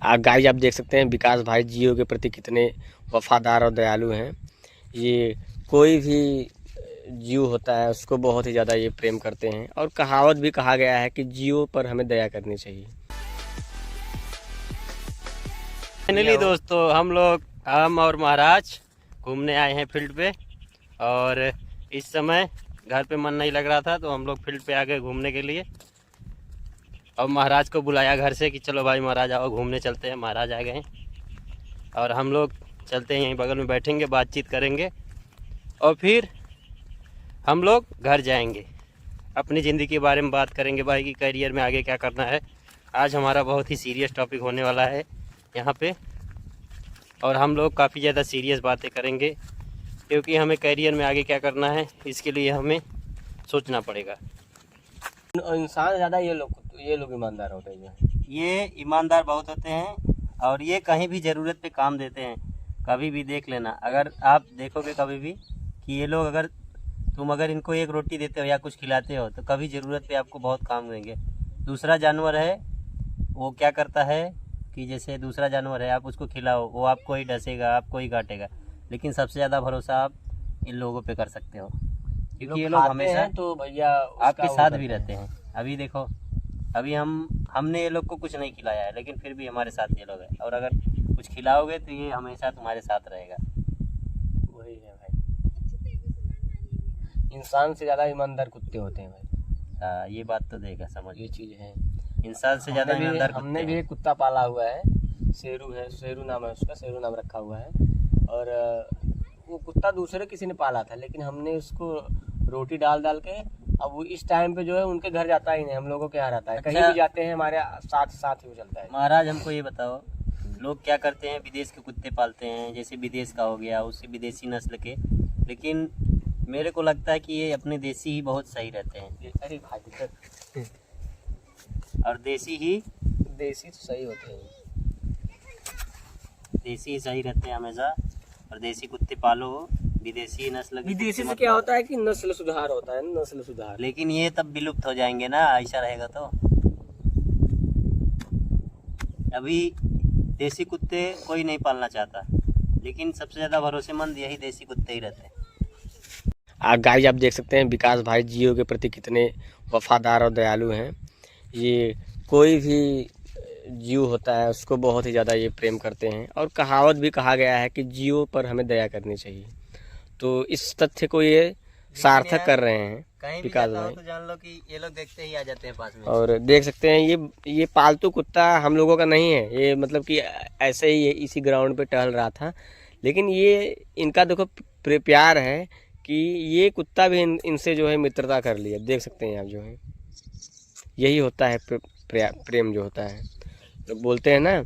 Guys आप देख सकते हैं विकास भाई जियो के प्रति कितने वफादार और दयालु हैं। ये कोई भी जीव होता है उसको बहुत ही ज़्यादा ये प्रेम करते हैं और कहावत भी कहा गया है कि जियो पर हमें दया करनी चाहिए। फाइनली दोस्तों हम और महाराज घूमने आए हैं फील्ड पे, और इस समय घर पे मन नहीं लग रहा था तो हम लोग फील्ड पे आ गए घूमने के लिए। और महाराज को बुलाया घर से कि चलो भाई महाराज आओ घूमने चलते हैं। महाराज आ गए और हम लोग चलते हैं, यहीं बगल में बैठेंगे, बातचीत करेंगे और फिर हम लोग घर जाएंगे, अपनी ज़िंदगी के बारे में बात करेंगे भाई कि करियर में आगे क्या करना है। आज हमारा बहुत ही सीरियस टॉपिक होने वाला है यहाँ पे, और हम लोग काफ़ी ज़्यादा सीरियस बातें करेंगे क्योंकि हमें करियर में आगे क्या करना है इसके लिए हमें सोचना पड़ेगा। इंसान ज़्यादा ये लोग ईमानदार होते हैं। ये ईमानदार बहुत होते हैं और ये कहीं भी ज़रूरत पे काम देते हैं। कभी भी देख लेना, अगर आप देखोगे कभी भी कि ये लोग तुम अगर इनको एक रोटी देते हो या कुछ खिलाते हो तो कभी ज़रूरत पे आपको बहुत काम देंगे। दूसरा जानवर है वो क्या करता है कि जैसे दूसरा जानवर है आप उसको खिलाओ वो आपको ही डसेगा, आपको ही काटेगा, लेकिन सबसे ज़्यादा भरोसा आप इन लोगों पे कर सकते हो क्योंकि ये लोग हमेशा तो भैया आपके साथ भी रहते हैं। अभी देखो, अभी हमने ये लोग को कुछ नहीं खिलाया है लेकिन फिर भी हमारे साथ ये लोग हैं, और अगर कुछ खिलाओगे तो ये हमेशा तुम्हारे साथ रहेगा। वही है भाई, इंसान से ज़्यादा ईमानदार कुत्ते होते हैं भाई। हाँ ये बात तो देखा, समझ, ये चीज़ है। इंसान से ज़्यादा ईमानदार हमने भी एक कुत्ता पाला हुआ है, शेरू है, शेरू नाम है उसका, शेरू नाम रखा हुआ है। और वो कुत्ता दूसरे किसी ने पाला था लेकिन हमने उसको रोटी डाल के, अब वो इस टाइम पे जो है उनके घर जाता ही नहीं, हम लोगों के यहाँ रहता है। अच्छा, कहीं भी जाते हैं हमारे साथ ही वो चलता है। महाराज हमको ये बताओ, लोग क्या करते हैं विदेश के कुत्ते पालते हैं, जैसे विदेश का हो गया उससे विदेशी नस्ल के, लेकिन मेरे को लगता है कि ये अपने देसी ही बहुत सही रहते हैं। अरे भाई और देसी तो सही होते हैं, देसी ही सही रहते हैं हमेशा। और देसी कुत्ते पालो, विदेशी नस्ल के विदेशी से क्या होता है कि नस्ल सुधार होता है, नस्ल सुधार। लेकिन ये तब विलुप्त हो जाएंगे ना, ऐसा रहेगा तो। अभी देसी कुत्ते कोई नहीं पालना चाहता, लेकिन सबसे ज़्यादा भरोसेमंद यही देसी कुत्ते ही रहते हैं। गाइस आप देख सकते हैं विकास भाई जियो के प्रति कितने वफादार और दयालु हैं। ये कोई भी जीव होता है उसको बहुत ही ज़्यादा ये प्रेम करते हैं और कहावत भी कहा गया है कि जियो पर हमें दया करनी चाहिए। तो इस तथ्य को ये सार्थक कर रहे हैं विकास भाई। तो जान लो कि ये लोग देखते ही आ जाते हैं पास में। और देख सकते हैं ये पालतू कुत्ता हम लोगों का नहीं है, ये मतलब कि ऐसे ही इसी ग्राउंड पे टहल रहा था, लेकिन ये इनका देखो प्यार है कि ये कुत्ता भी इनसे जो है मित्रता कर लिया। देख सकते हैं आप जो है, यही होता है प्रेम जो होता है। तो बोलते हैं ना,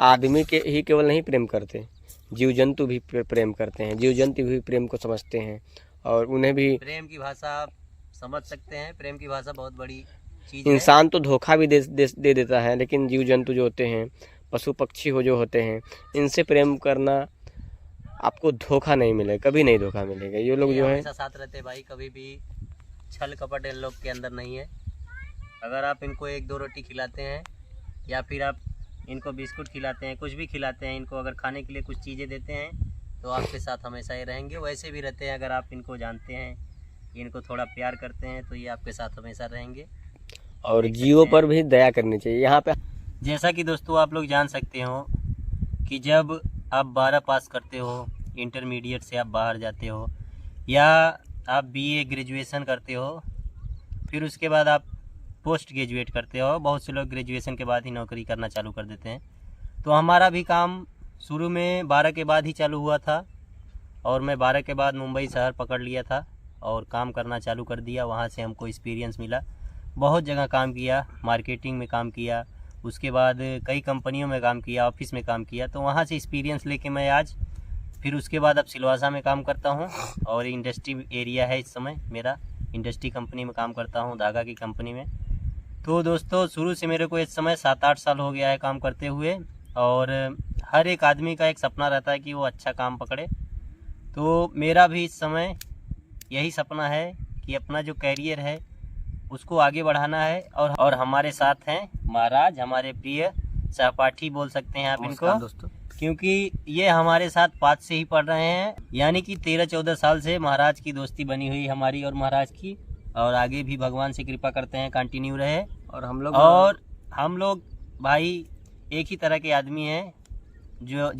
आदमी के ही केवल नहीं प्रेम करते, जीव जंतु भी प्रेम करते हैं, जीव जंतु भी प्रेम को समझते हैं और उन्हें भी प्रेम की भाषा आप समझ सकते हैं। प्रेम की भाषा बहुत बड़ी चीज़ है। इंसान तो धोखा भी दे देता है, लेकिन जीव जंतु जो होते हैं, पशु पक्षी हो जो होते हैं, इनसे प्रेम करना आपको धोखा नहीं मिलेगा, कभी नहीं धोखा मिलेगा। ये लोग जो है साथ रहते हैं भाई, कभी भी छल कपट इन लोग के अंदर नहीं है। अगर आप इनको एक दो रोटी खिलाते हैं या फिर आप इनको बिस्कुट खिलाते हैं, कुछ भी खिलाते हैं, इनको अगर खाने के लिए कुछ चीज़ें देते हैं तो आपके साथ हमेशा ही रहेंगे। वैसे भी रहते हैं, अगर आप इनको जानते हैं, इनको थोड़ा प्यार करते हैं तो ये आपके साथ हमेशा रहेंगे। और जीवों पर भी दया करनी चाहिए यहाँ पे। जैसा कि दोस्तों आप लोग जान सकते हो कि जब आप 12 पास करते हो, इंटरमीडिएट से आप बाहर जाते हो या आप BA ग्रेजुएशन करते हो, फिर उसके बाद आप पोस्ट ग्रेजुएट करते हो। बहुत से लोग ग्रेजुएशन के बाद ही नौकरी करना चालू कर देते हैं। तो हमारा भी काम शुरू में 12 के बाद ही चालू हुआ था, और मैं 12 के बाद मुंबई शहर पकड़ लिया था और काम करना चालू कर दिया। वहाँ से हमको एक्सपीरियंस मिला, बहुत जगह काम किया, मार्केटिंग में काम किया, उसके बाद कई कंपनियों में काम किया, ऑफिस में काम किया। तो वहाँ से एक्सपीरियंस लेके मैं आज फिर उसके बाद अब सिलवासा में काम करता हूँ, और इंडस्ट्री एरिया है इस समय मेरा, इंडस्ट्री कंपनी में काम करता हूँ, धागा की कंपनी में। तो दोस्तों शुरू से मेरे को इस समय 7-8 साल हो गया है काम करते हुए, और हर एक आदमी का एक सपना रहता है कि वो अच्छा काम पकड़े। तो मेरा भी इस समय यही सपना है कि अपना जो कैरियर है उसको आगे बढ़ाना है। और हमारे साथ हैं महाराज, हमारे प्रिय सहपाठी बोल सकते हैं आप नमस्कार इनको, दोस्तों। क्योंकि ये हमारे साथ 5 से ही पढ़ रहे हैं, यानी कि 13-14 साल से महाराज की दोस्ती बनी हुई हमारी और महाराज की, और आगे भी भगवान से कृपा करते हैं कंटिन्यू रहे। और हम लोग भाई एक ही तरह के आदमी हैं, जो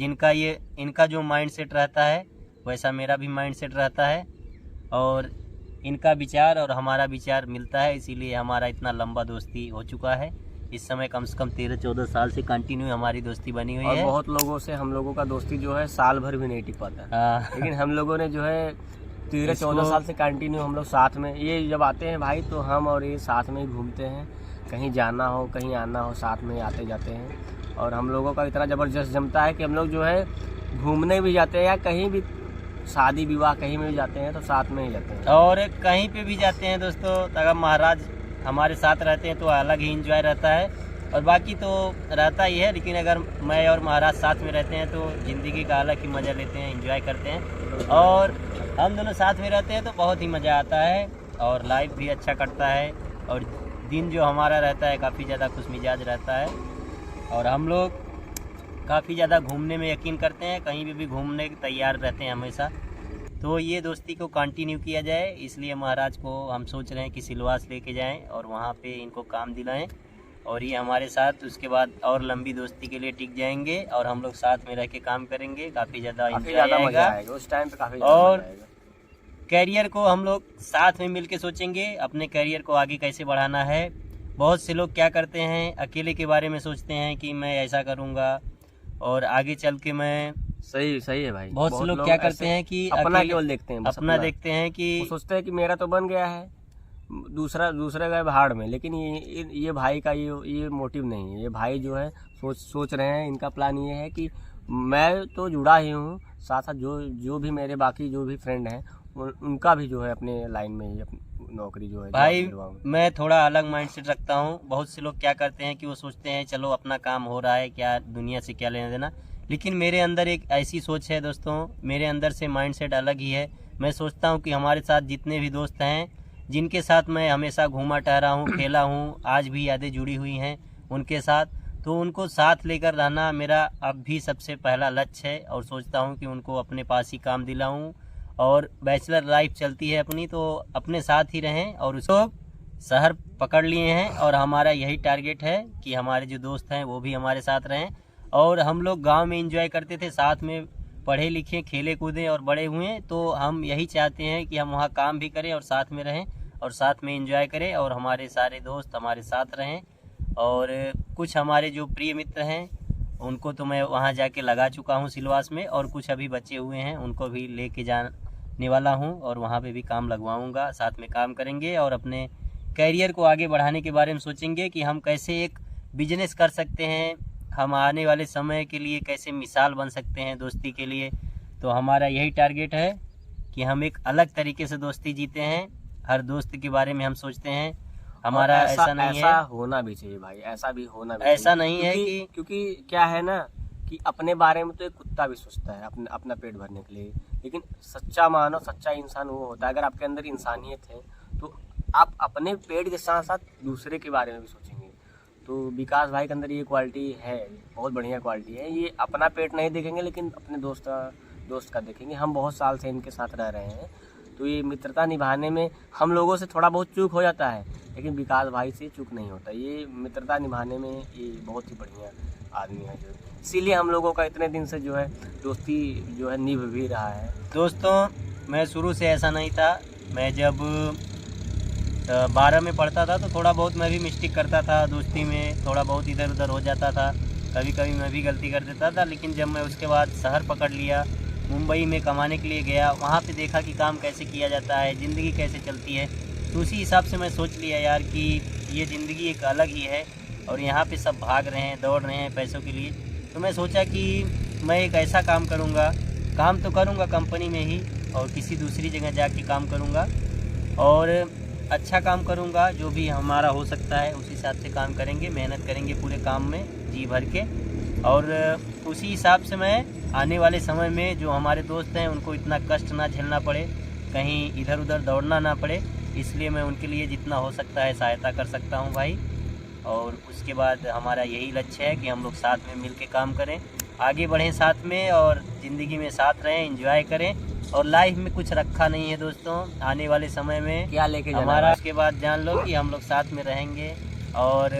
इनका जो माइंड सेट रहता है वैसा मेरा भी माइंड सेट रहता है, और इनका विचार और हमारा विचार मिलता है, इसीलिए हमारा इतना लंबा दोस्ती हो चुका है। इस समय कम से कम 13-14 साल से कंटिन्यू हमारी दोस्ती बनी हुई और है। बहुत लोगों से हम लोगों का दोस्ती जो है साल भर भी नहीं टिक पाता, लेकिन हम लोगों ने जो है 13-14 साल से कंटिन्यू हम लोग साथ में, ये जब आते हैं भाई तो हम और ये साथ में ही घूमते हैं, कहीं जाना हो कहीं आना हो साथ में आते जाते हैं। और हम लोगों का इतना ज़बरदस्त जमता है कि हम लोग जो है घूमने भी जाते हैं या कहीं भी शादी विवाह कहीं में भी जाते हैं तो साथ में ही जाते हैं। और कहीं पे भी जाते हैं दोस्तों, अगर महाराज हमारे साथ रहते हैं तो अलग ही एंजॉय रहता है, और बाकी तो रहता ही है, लेकिन अगर मैं और महाराज साथ में रहते हैं तो ज़िंदगी का अलग ही मज़ा लेते हैं, एंजॉय करते हैं। और हम दोनों साथ में रहते हैं तो बहुत ही मज़ा आता है, और लाइफ भी अच्छा कटता है, और दिन जो हमारा रहता है काफ़ी ज़्यादा खुश मिजाज रहता है। और हम लोग काफ़ी ज़्यादा घूमने में यकीन करते हैं, कहीं भी घूमने के तैयार रहते हैं हमेशा। तो ये दोस्ती को कंटिन्यू किया जाए, इसलिए महाराज को हम सोच रहे हैं कि सिलवास लेके जाएं और वहाँ पे इनको काम दिलाएं, और ये हमारे साथ उसके बाद और लंबी दोस्ती के लिए टिक जाएंगे, और हम लोग साथ में रह के काम करेंगे, काफ़ी ज़्यादा एंजॉय मजा आएगा। आएगा उस टाइम पे, काफी और मजा आएगा। कैरियर को हम लोग साथ में मिलके सोचेंगे, अपने कैरियर को आगे कैसे बढ़ाना है। बहुत से लोग क्या करते हैं, अकेले के बारे में सोचते हैं कि मैं ऐसा करूँगा और आगे चल के मैं, सही है भाई। बहुत से लोग क्या करते हैं कि अपना केवल देखते हैं, बस अपना देखते हैं कि वो सोचते हैं कि मेरा तो बन गया है, दूसरे गए भाड़ में। लेकिन ये भाई का ये मोटिव नहीं है। ये भाई जो है सोच रहे हैं, इनका प्लान ये है कि मैं तो जुड़ा ही हूँ, साथ साथ जो भी मेरे बाकी जो भी फ्रेंड हैं उनका भी जो है अपने लाइन में ही अपनी नौकरी जो है भाई मैं थोड़ा अलग माइंडसेट रखता हूँ। बहुत से लोग क्या करते हैं कि वो सोचते हैं चलो अपना काम हो रहा है, क्या दुनिया से क्या लेना देना, लेकिन मेरे अंदर एक ऐसी सोच है दोस्तों, मेरे अंदर से माइंडसेट अलग ही है। मैं सोचता हूँ कि हमारे साथ जितने भी दोस्त हैं, जिनके साथ मैं हमेशा घूमा टहरा हूँ, खेला हूँ, आज भी यादें जुड़ी हुई हैं उनके साथ, तो उनको साथ लेकर रहना मेरा अब भी सबसे पहला लक्ष्य है, और सोचता हूँ कि उनको अपने पास ही काम दिलाऊँ, और बैचलर लाइफ चलती है अपनी तो अपने साथ ही रहें। और उसको शहर पकड़ लिए हैं, और हमारा यही टारगेट है कि हमारे जो दोस्त हैं वो भी हमारे साथ रहें। और हम लोग गांव में एंजॉय करते थे, साथ में पढ़े लिखे खेले कूदे और बड़े हुए, तो हम यही चाहते हैं कि हम वहाँ काम भी करें और साथ में रहें और साथ में एंजॉय करें, और हमारे सारे दोस्त हमारे साथ रहें। और कुछ हमारे जो प्रिय मित्र हैं उनको तो मैं वहाँ जाके लगा चुका हूँ सिलवास में, और कुछ अभी बचे हुए हैं उनको भी लेके जाने वाला हूँ, और वहाँ पे भी काम लगवाऊँगा, साथ में काम करेंगे और अपने कैरियर को आगे बढ़ाने के बारे में सोचेंगे कि हम कैसे एक बिजनेस कर सकते हैं, हम आने वाले समय के लिए कैसे मिसाल बन सकते हैं दोस्ती के लिए। तो हमारा यही टारगेट है कि हम एक अलग तरीके से दोस्ती जीते हैं, हर दोस्त के बारे में हम सोचते हैं। हमारा ऐसा नहीं है, ऐसा होना भी चाहिए भाई, ऐसा भी होना भी ऐसा चाहिए। नहीं है कि क्योंकि क्या है ना कि अपने बारे में तो एक कुत्ता भी सोचता है अपना पेट भरने के लिए, लेकिन सच्चा मानव सच्चा इंसान वो होता है, अगर आपके अंदर इंसानियत है तो आप अपने पेट के साथ साथ दूसरे के बारे में भी सोचेंगे। तो विकास भाई के अंदर ये क्वालिटी है, बहुत बढ़िया क्वालिटी है। ये अपना पेट नहीं देखेंगे लेकिन अपने दोस्त का देखेंगे। हम बहुत साल से इनके साथ रह रहे हैं, तो ये मित्रता निभाने में हम लोगों से थोड़ा बहुत चूक हो जाता है, लेकिन विकास भाई से चूक नहीं होता। ये मित्रता निभाने में ये बहुत ही बढ़िया आदमी है, जो इसीलिए हम लोगों का इतने दिन से जो है दोस्ती जो है निभ भी रहा है। दोस्तों मैं शुरू से ऐसा नहीं था। मैं जब 12 में पढ़ता था तो थोड़ा बहुत मैं भी मिस्टेक करता था, दोस्ती में थोड़ा बहुत इधर उधर हो जाता था, कभी कभी मैं भी गलती कर देता था। लेकिन जब मैं उसके बाद शहर पकड़ लिया, मुंबई में कमाने के लिए गया, वहाँ पे देखा कि काम कैसे किया जाता है, ज़िंदगी कैसे चलती है, तो उसी हिसाब से मैं सोच लिया यार कि ये ज़िंदगी एक अलग ही है, और यहाँ पे सब भाग रहे हैं, दौड़ रहे हैं पैसों के लिए। तो मैं सोचा कि मैं एक ऐसा काम करूँगा, काम तो करूँगा कंपनी में ही, और किसी दूसरी जगह जाके काम करूँगा, और अच्छा काम करूँगा, जो भी हमारा हो सकता है उस हिसाब से काम करेंगे, मेहनत करेंगे पूरे काम में जी भर के। और उसी हिसाब से मैं आने वाले समय में जो हमारे दोस्त हैं उनको इतना कष्ट ना झेलना पड़े, कहीं इधर उधर दौड़ना ना पड़े, इसलिए मैं उनके लिए जितना हो सकता है सहायता कर सकता हूँ भाई। और उसके बाद हमारा यही लक्ष्य है कि हम लोग साथ में मिल के काम करें, आगे बढ़ें साथ में और ज़िंदगी में साथ रहें, एंजॉय करें। और लाइफ में कुछ रखा नहीं है दोस्तों, आने वाले समय में क्या लेके जाना हमारा है? उसके बाद जान लो कि हम लोग साथ में रहेंगे और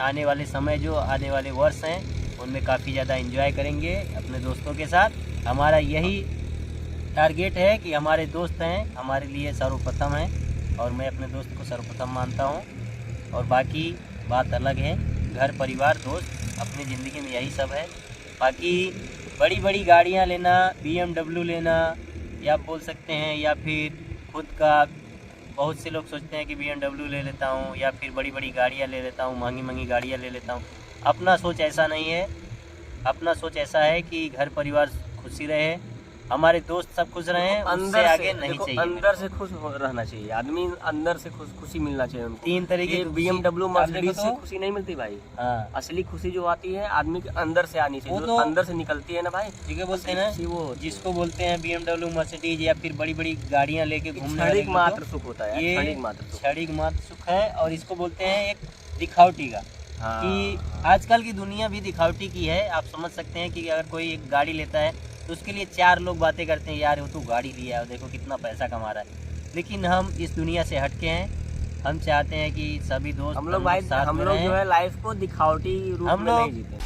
आने वाले समय जो आने वाले वर्ष हैं उनमें काफ़ी ज़्यादा एंजॉय करेंगे अपने दोस्तों के साथ। हमारा यही टारगेट है कि हमारे दोस्त हैं हमारे लिए सर्वप्रथम हैं और मैं अपने दोस्त को सर्वप्रथम मानता हूं। और बाकी बात अलग है, घर परिवार दोस्त अपनी ज़िंदगी में यही सब है। बाकी बड़ी बड़ी गाड़ियां लेना, BMW लेना या बोल सकते हैं, या फिर खुद का, बहुत से लोग सोचते हैं कि BMW ले लेता हूं या फिर बड़ी बड़ी गाड़ियां ले लेता हूं, महंगी महंगी गाड़ियां ले लेता हूं। अपना सोच ऐसा नहीं है, अपना सोच ऐसा है कि घर परिवार खुशी रहे, हमारे दोस्त सब खुश रहें, उससे आगे नहीं देखो, चाहिए। अंदर से खुश रहना चाहिए आदमी, अंदर से खुशी मिलना चाहिए उनको। तीन तरीके ये की BMW आप देखो मर्सिडीज से तो, खुशी नहीं मिलती भाई। हाँ असली खुशी जो आती है आदमी के अंदर से आनी चाहिए, वो जो तो अंदर से निकलती है ना भाई, ठीक है बोलते हैं असली ना, खुशी वो होती है। जिसको बोलते हैं BMW मर्सिडीज या फिर बड़ी बड़ी गाड़ियां लेके घूमने वाले क्षणिक लोग, मात्र सुख होता है, ये क्षणिक मात्र सुख। क्षणिक मात्र सुख है। और इसको बोलते हैं एक दिखावटी का, हाँ, कि आजकल की दुनिया भी दिखावटी की है। आप समझ सकते हैं कि अगर कोई एक गाड़ी लेता है तो उसके लिए 4 लोग बातें करते हैं, यार वो तो गाड़ी लिया है, देखो कितना पैसा कमा रहा है। लेकिन हम इस दुनिया से हटके हैं, हम चाहते हैं कि सभी दोस्त हम लोग भाई, साथ हम में लोग रहें। जो है लाइफ को दिखावटी रूप हम में लोग नहीं जीते।